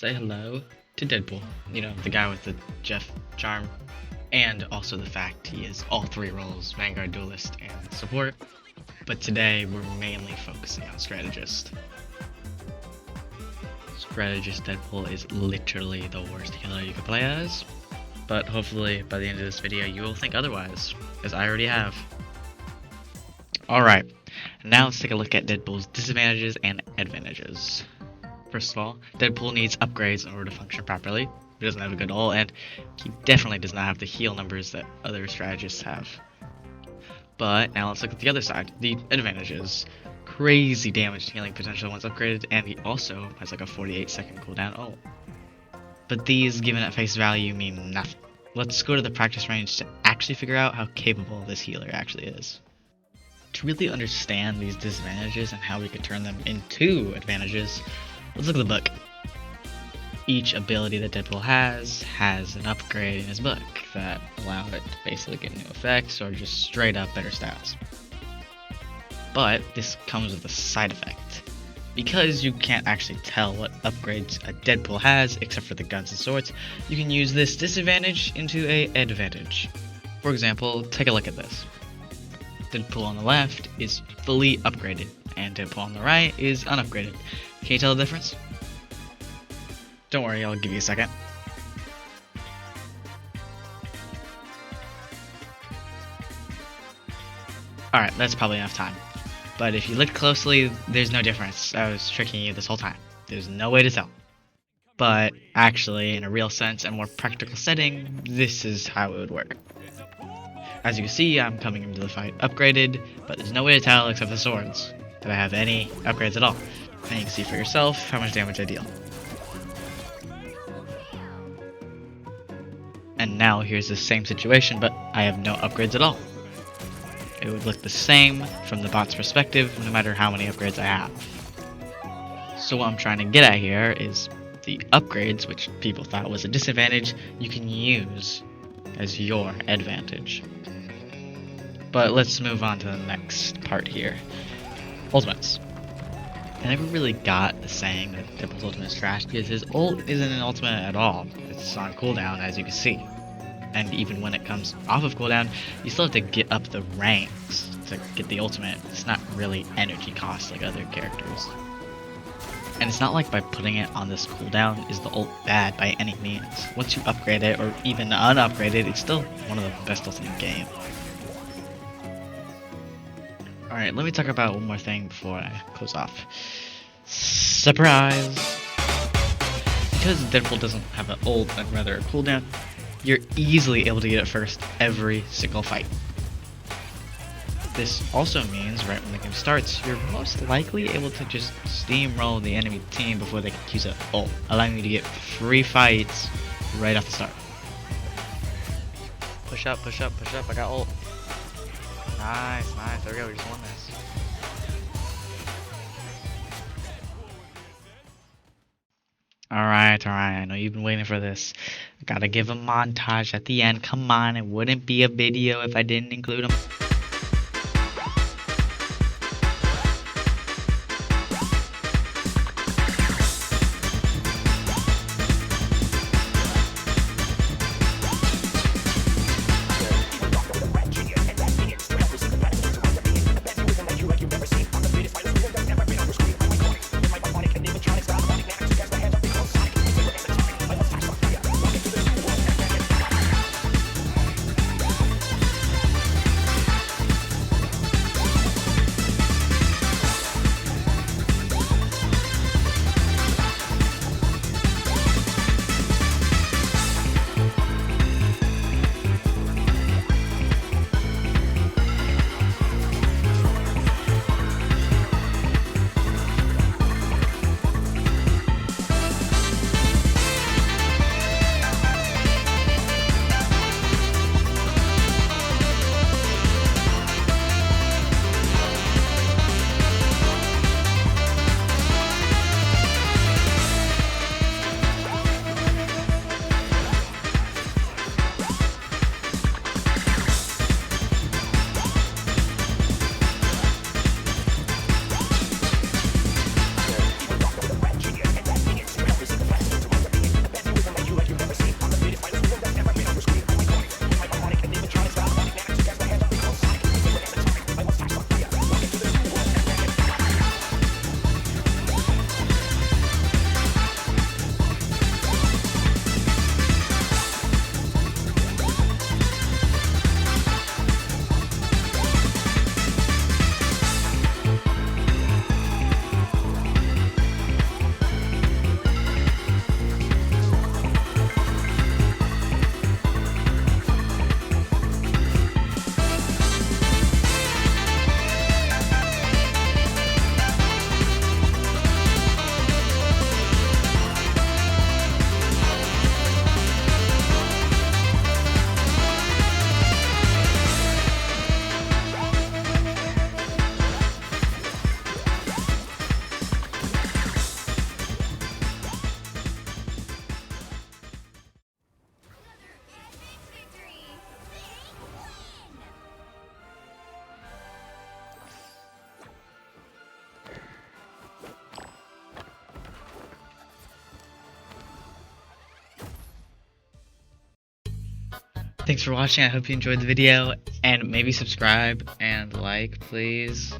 say hello to Deadpool. You know, the guy with the Jeff charm, and also the fact he is all three roles, Vanguard, Duelist, and Support. But today we're mainly focusing on Strategist. Strategist Deadpool is literally the worst healer you could play as, but hopefully by the end of this video you will think otherwise, as I already have. Alright, now let's take a look at Deadpool's disadvantages and advantages. First of all, Deadpool needs upgrades in order to function properly. He doesn't have a good ult, and he definitely does not have the heal numbers that other strategists have. But now let's look at the other side, the advantages. Crazy damage healing potential once upgraded, and he also has like a 48-second cooldown ult. But these, given at face value, mean nothing. Let's go to the practice range to actually figure out how capable this healer actually is. To really understand these disadvantages and how we could turn them into advantages, let's look at the book. Each ability that Deadpool has an upgrade in his book that allow it to basically get new effects or just straight up better stats. But this comes with a side effect. Because you can't actually tell what upgrades a Deadpool has except for the guns and swords, you can use this disadvantage into an advantage. For example, take a look at this. Deadpool on the left is fully upgraded, and Deadpool on the right is unupgraded. Can you tell the difference? Don't worry, I'll give you a second. Alright, that's probably enough time. But if you look closely, there's no difference. I was tricking you this whole time. There's no way to tell. But actually, in a real sense and more practical setting, this is how it would work. As you can see, I'm coming into the fight upgraded, but there's no way to tell except the swords that I have any upgrades at all. And you can see for yourself how much damage I deal. And now here's the same situation, but I have no upgrades at all. It would look the same from the bot's perspective, no matter how many upgrades I have. So what I'm trying to get at here is the upgrades, which people thought was a disadvantage, you can use as your advantage. But let's move on to the next part here. Ultimates. I never really got the saying that Deadpool's ultimate is trash because his ult isn't an ultimate at all. It's on cooldown, as you can see. And even when it comes off of cooldown, you still have to get up the ranks to get the ultimate. It's not really energy cost like other characters. And it's not like by putting it on this cooldown is the ult bad by any means. Once you upgrade it, or even unupgrade it, it's still one of the best ults in the game. Alright, let me talk about one more thing before I close off. Surprise! Because Deadpool doesn't have an ult and rather a cooldown, you're easily able to get it first every single fight. This also means right when the game starts, you're most likely able to just steamroll the enemy team before they can use an ult, allowing you to get free fights right off the start. Push up, push up, push up, I got ult. Nice, nice, there we go, we just won this. Alright, I know you've been waiting for this. I gotta give a montage at the end, come on, it wouldn't be a video if I didn't include them. Thanks for watching. I hope you enjoyed the video, and maybe subscribe and like, please.